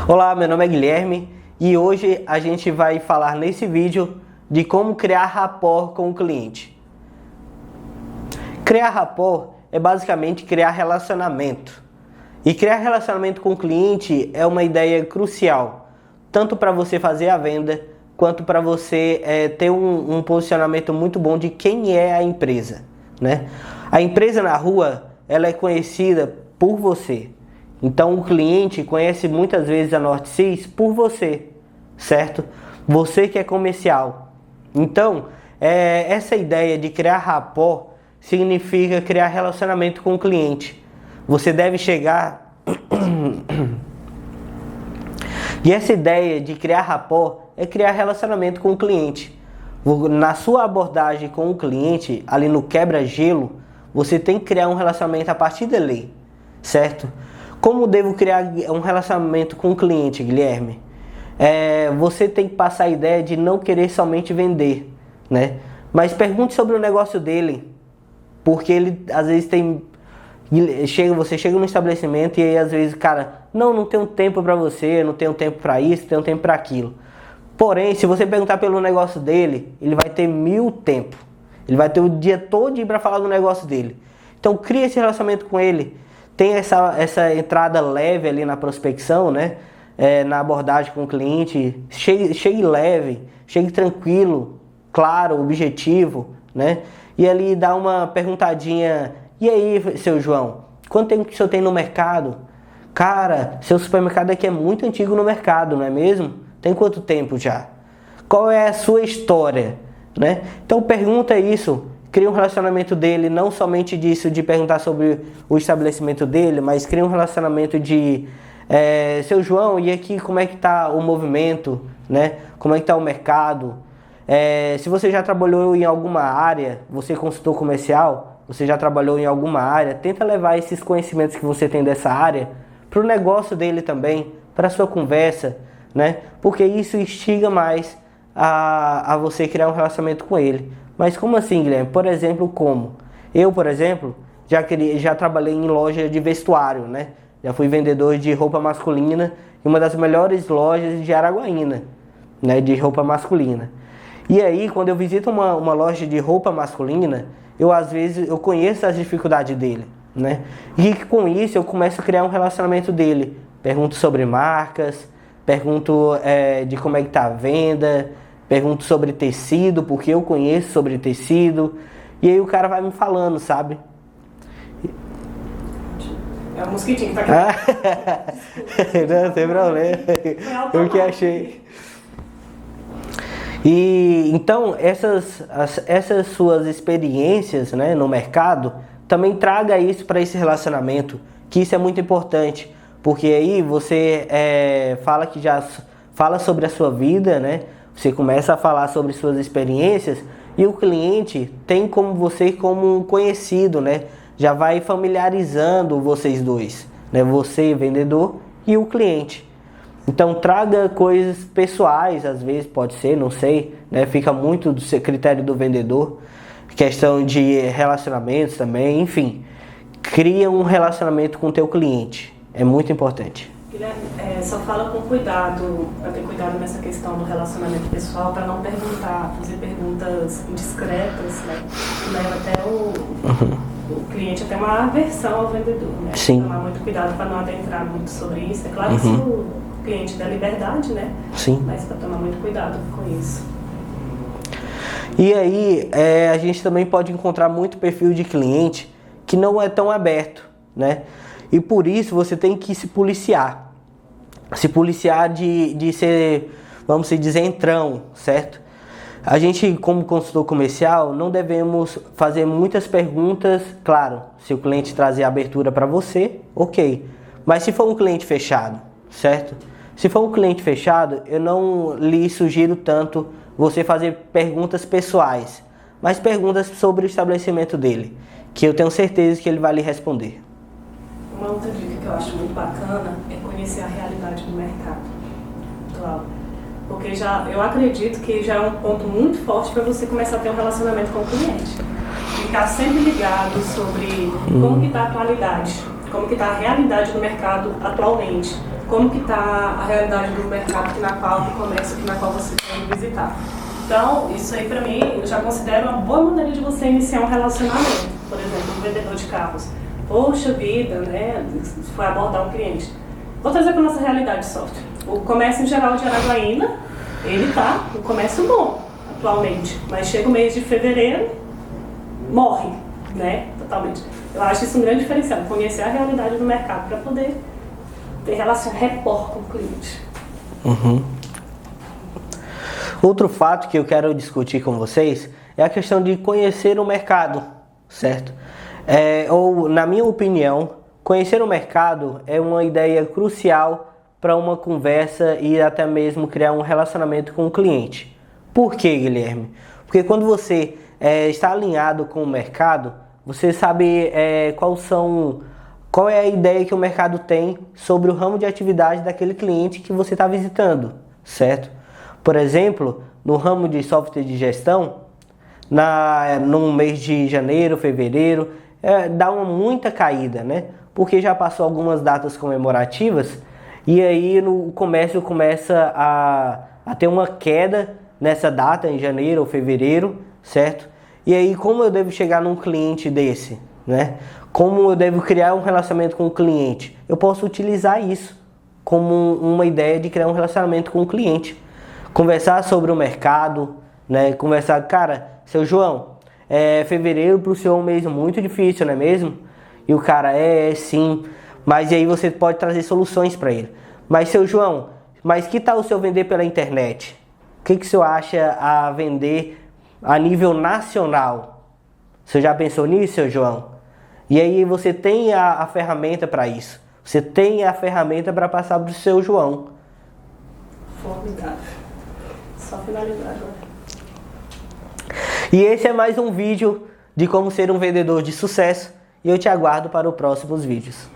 Olá, meu nome é Guilherme e hoje a gente vai falar nesse vídeo de como criar rapport com o cliente. Criar rapport é basicamente criar relacionamento. E criar relacionamento com o cliente é uma ideia crucial, tanto para você fazer a venda, quanto para você ter um posicionamento muito bom de quem é a empresa, né? A empresa na rua, ela é conhecida por você. Então o cliente conhece muitas vezes a Norte-Cis por você, certo? Você que é comercial. Então, essa ideia de criar rapport significa criar relacionamento com o cliente. Você deve chegar... E essa ideia de criar rapport é criar relacionamento com o cliente. Na sua abordagem com o cliente, ali no quebra-gelo, você tem que criar um relacionamento a partir dali, certo? Como devo criar um relacionamento com o cliente, Guilherme? Você tem que passar a ideia de não querer somente vender, né? Mas pergunte sobre o negócio dele, porque ele às vezes você chega no estabelecimento e aí às vezes, cara, não tenho tempo para você, não tenho tempo para isso, não tenho tempo para aquilo. Porém, se você perguntar pelo negócio dele, ele vai ter 1000 tempo. Ele vai ter o dia todo para falar do negócio dele. Então, cria esse relacionamento com ele. Tem essa entrada leve ali na prospecção, né? Na abordagem com o cliente. Chegue leve, chegue tranquilo, claro, objetivo, né? E ali dá uma perguntadinha. E aí, seu João, quanto tempo que o senhor tem no mercado? Cara, seu supermercado aqui é muito antigo no mercado, não é mesmo? Tem quanto tempo já? Qual é a sua história, né? Então pergunta isso, cria um relacionamento dele, não somente disso de perguntar sobre o estabelecimento dele, mas cria um relacionamento de seu João, e aqui como é que tá o movimento, né? Como é que tá o mercado? Se você já trabalhou em alguma área, você é consultor comercial, você já trabalhou em alguma área, tenta levar esses conhecimentos que você tem dessa área para o negócio dele também, para a sua conversa, né? Porque isso instiga mais a você criar um relacionamento com ele. Mas como assim, Guilherme? Por exemplo, como? Eu, por exemplo, já trabalhei em loja de vestuário, né? Já fui vendedor de roupa masculina em uma das melhores lojas de Araguaína, né? De roupa masculina. E aí, quando eu visito uma loja de roupa masculina, às vezes eu conheço as dificuldades dele, né? E com isso eu começo a criar um relacionamento dele. Pergunto sobre marcas, pergunto de como é que tá a venda, pergunto sobre tecido, porque eu conheço sobre tecido. E aí o cara vai me falando, sabe? É o mosquitinho que tá aqui. Não, tem problema. Eu que achei. E então essas suas experiências, né, no mercado, também traga isso para esse relacionamento, que isso é muito importante, porque aí você fala sobre a sua vida, né? Você começa a falar sobre suas experiências e o cliente tem como você como um conhecido, né? Já vai familiarizando vocês dois, né? Você, vendedor, e o cliente. Então traga coisas pessoais, às vezes pode ser, não sei, né? Fica muito do seu critério do vendedor, questão de relacionamentos também, enfim. Cria um relacionamento com o teu cliente, é muito importante. Guilherme, só fala com cuidado, para ter cuidado nessa questão do relacionamento pessoal, para não fazer perguntas indiscretas, né? Que leva até o cliente até uma aversão ao vendedor, né? Sim. Tomar muito cuidado para não adentrar muito sobre isso. É claro que se o cliente dá liberdade, né? Sim. Mas para tomar muito cuidado com isso. E aí, a gente também pode encontrar muito perfil de cliente que não é tão aberto, né? E por isso você tem que se policiar. Se policiar de ser, vamos dizer, entrão, certo? A gente, como consultor comercial, não devemos fazer muitas perguntas. Claro, se o cliente trazer abertura para você, ok. Mas se for um cliente fechado, certo? Se for um cliente fechado, eu não lhe sugiro tanto você fazer perguntas pessoais, mas perguntas sobre o estabelecimento dele, que eu tenho certeza que ele vai lhe responder. Uma outra dica que eu acho muito bacana é conhecer a realidade do mercado atual. Porque eu acredito que já é um ponto muito forte para você começar a ter um relacionamento com o cliente. Ficar sempre ligado sobre como que está a atualidade. como que está a realidade do mercado atualmente, como que está a realidade do mercado na qual, do comércio na qual você tem que visitar. Então, isso aí para mim, eu já considero uma boa maneira de você iniciar um relacionamento. Por exemplo, um vendedor de carros. Poxa vida, né, foi abordar um cliente. Vou trazer para a nossa realidade de software. O comércio em geral de Araguaína, ele tá um comércio bom atualmente, mas chega o mês de fevereiro, morre, né, totalmente. Eu acho isso um grande diferencial, conhecer a realidade do mercado para poder ter relação rapport com o cliente. Outro fato que eu quero discutir com vocês é a questão de conhecer o mercado, certo? Ou, na minha opinião, conhecer o mercado é uma ideia crucial para uma conversa e até mesmo criar um relacionamento com o cliente. Por quê, Guilherme? Porque quando você está alinhado com o mercado, você sabe qual é a ideia que o mercado tem sobre o ramo de atividade daquele cliente que você está visitando, certo? Por exemplo, no ramo de software de gestão, no mês de janeiro, fevereiro, dá muita caída, né? Porque já passou algumas datas comemorativas e aí o comércio começa a ter uma queda nessa data, em janeiro ou fevereiro, certo? E aí como eu devo chegar num cliente desse, né? Como eu devo criar um relacionamento com o cliente? Eu posso utilizar isso como uma ideia de criar um relacionamento com o cliente. Conversar sobre o mercado, né? Conversar, cara, seu João, fevereiro para o senhor é um mês muito difícil, não é mesmo? E o cara, sim, mas aí você pode trazer soluções para ele. Mas seu João, mas que tal o senhor vender pela internet? O que o senhor acha a vender a nível nacional? Você já pensou nisso, seu João? E aí você tem a ferramenta para isso. Você tem a ferramenta para passar para o seu João. Formidável. Só finalizar agora. E esse é mais um vídeo de como ser um vendedor de sucesso. E eu te aguardo para os próximos vídeos.